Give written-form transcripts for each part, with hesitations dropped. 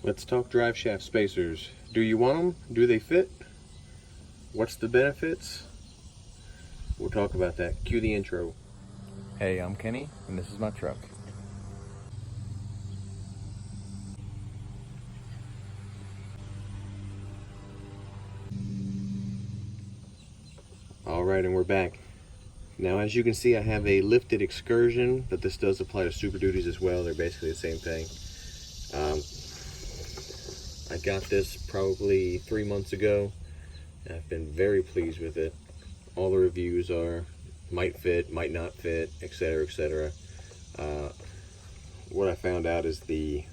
Let's talk drive shaft spacers. Do you want them? Do they fit? What's the benefits? We'll talk about that. Cue the intro. Hey, I'm Kenny, and this is my truck. Alright, and we're back. Now, as you can see, I have a lifted Excursion, but this does apply to Super Duties as well. They're basically the same thing. I got this probably 3 months ago. I've been very pleased with it. All the reviews are might fit, might not fit, etc., etc. What I found out is the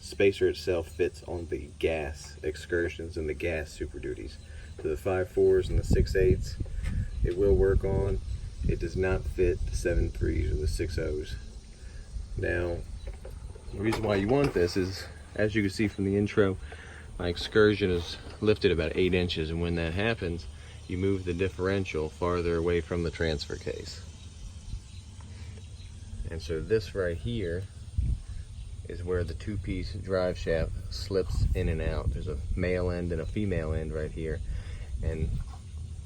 spacer itself fits on the gas Excursions and the gas Super Duties. So the 5.4s and the 6.8s, it will work on. It does not fit the 7.3s or the 6.0s. Now, the reason why you want this is, as you can see from the intro, my Excursion is lifted about 8 inches, and when that happens, you move the differential farther away from the transfer case. And so this right here is where the two-piece drive shaft slips in and out. There's a male end and a female end right here, and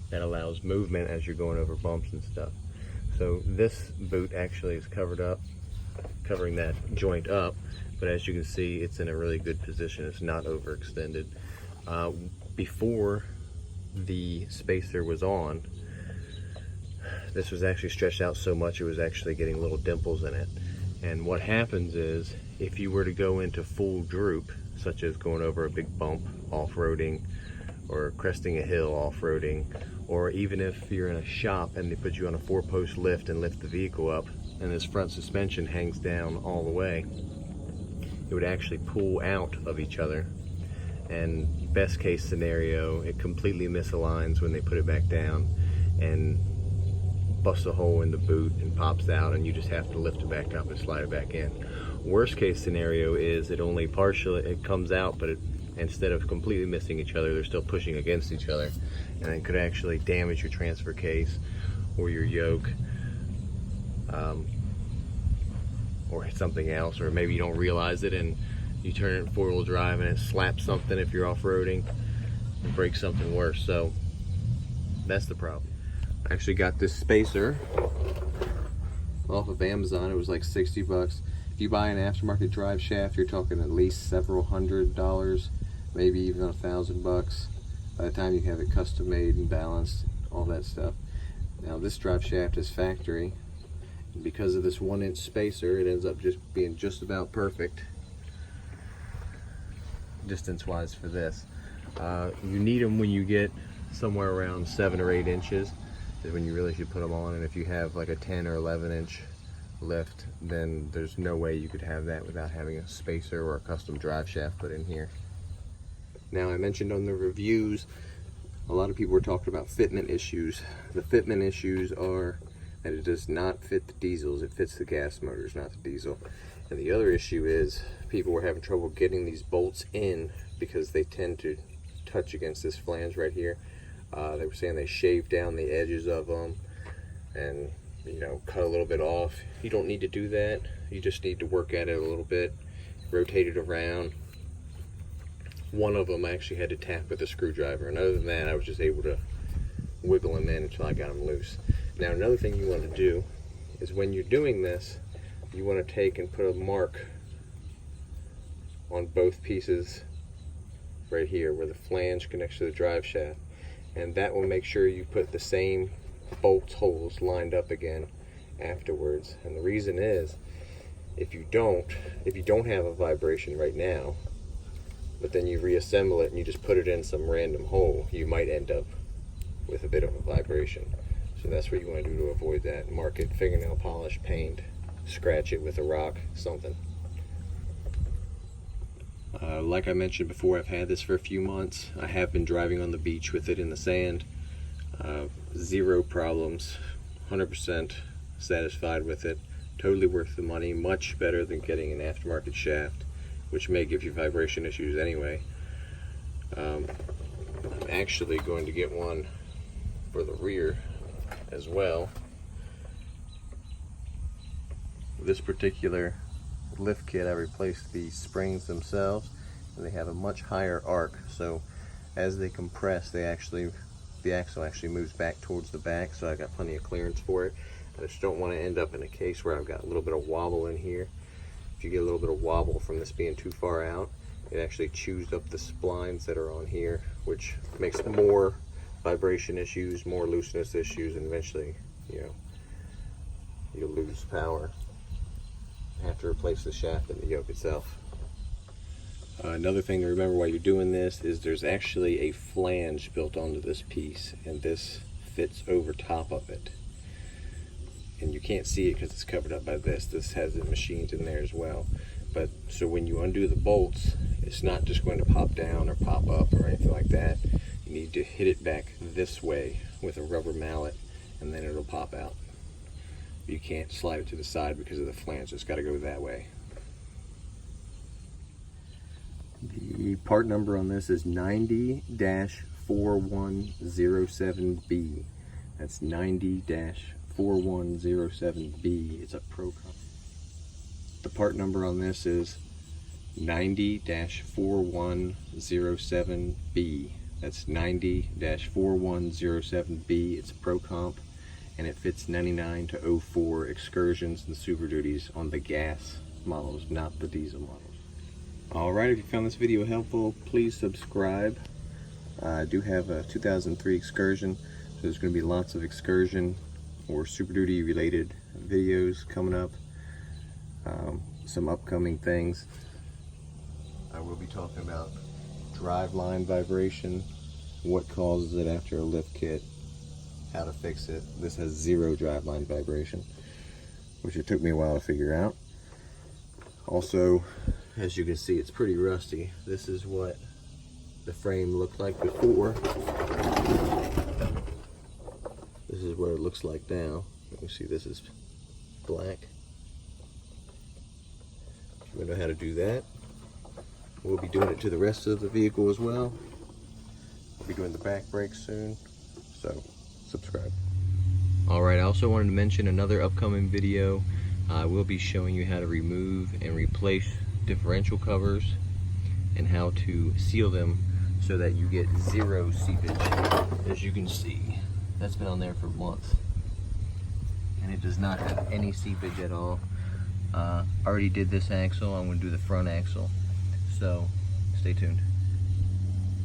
that allows movement as you're going over bumps and stuff. So this boot actually is covered up, covering that joint up, but as you can see, it's in a really good position. It's not overextended. Before the spacer was on, this was actually stretched out so much it was actually getting little dimples in it. And what happens is, if you were to go into full droop, such as going over a big bump off-roading, or cresting a hill off-roading, or even if you're in a shop and they put you on a 4-post lift and lift the vehicle up, and this front suspension hangs down all the way, it would actually pull out of each other. And best case scenario, it completely misaligns when they put it back down and busts a hole in the boot and pops out, and you just have to lift it back up and slide it back in. Worst case scenario is it only partially, it comes out, but instead of completely missing each other, they're still pushing against each other, and it could actually damage your transfer case or your yoke, or hit something else, or maybe you don't realize it and you turn it in 4-wheel drive and it slaps something if you're off-roading and breaks something worse. So that's the problem. I actually got this spacer off of Amazon. It was like 60 bucks. If you buy an aftermarket drive shaft, you're talking at least several $100s, maybe even $1,000 by the time you have it custom made and balanced, all that stuff. Now this drive shaft is factory, and because of this 1-inch spacer, it ends up just being just about perfect distance wise for this. You need them when you get somewhere around 7 or 8 inches is when you really should put them on, and if you have like a 10 or 11 inch lift, then there's no way you could have that without having a spacer or a custom drive shaft put in here. Now, I mentioned on the reviews, a lot of people were talking about fitment issues. The fitment issues are that it does not fit the diesels. It fits the gas motors, not the diesel. And the other issue is people were having trouble getting these bolts in because they tend to touch against this flange right here. They were saying they shaved down the edges of them and, you know, cut a little bit off. You don't need to do that. You just need to work at it a little bit, rotate it around. One of them I actually had to tap with a screwdriver, and other than that, I was just able to wiggle them in until I got them loose. Now, another thing you want to do is when you're doing this, you want to take and put a mark on both pieces right here where the flange connects to the drive shaft, and that will make sure you put the same bolt holes lined up again afterwards. And the reason is, if you don't have a vibration right now, but then you reassemble it and you just put it in some random hole, you might end up with a bit of a vibration. So that's what you want to do to avoid that. Mark it, fingernail polish, paint, scratch it with a rock, something. Like I mentioned before, I've had this for a few months. I have been driving on the beach with it in the sand. Zero problems, 100% satisfied with it. Totally worth the money, much better than getting an aftermarket shaft, which may give you vibration issues anyway. I'm actually going to get one for the rear as well. This particular lift kit, I replaced the springs themselves and they have a much higher arc, so as they compress, the axle actually moves back towards the back, so I got plenty of clearance for it. I just don't want to end up in a case where I've got a little bit of wobble in here. If you get a little bit of wobble from this being too far out, it actually chews up the splines that are on here, which makes more vibration issues, more looseness issues, and eventually, you'll lose power. Have to replace the shaft and the yoke itself. Another thing to remember while you're doing this is there's actually a flange built onto this piece, and this fits over top of it. And you can't see it because it's covered up by this. This has it machined in there as well. But so when you undo the bolts, it's not just going to pop down or pop up or anything like that. You need to hit it back this way with a rubber mallet, and then it'll pop out. You can't slide it to the side because of the flange. It's got to go that way. The part number on this is 90-4107B. That's 90-4107B. It's a Pro. The part number on this is 90-4107B. That's 90-4107B. It's a Pro Comp, and it fits 99 to 04 Excursions and Super Duties on the gas models, not the diesel models. Alright, if you found this video helpful, please subscribe. I do have a 2003 Excursion, so there's going to be lots of Excursion or Super Duty related videos coming up. Some upcoming things. I will be talking about driveline vibration, what causes it after a lift kit, how to fix it. This has 0 driveline vibration, which it took me a while to figure out. Also, as you can see, it's pretty rusty. This is what the frame looked like before. This is what it looks like now. You can see this is black. If you know how to do that, we'll be doing it to the rest of the vehicle as well. We'll be doing the back brakes soon, so subscribe. Alright, I also wanted to mention another upcoming video. I will be showing you how to remove and replace differential covers and how to seal them so that you get 0 seepage. As you can see, that's been on there for months and it does not have any seepage at all. Already did this axle. I'm going to do the front axle, so stay tuned.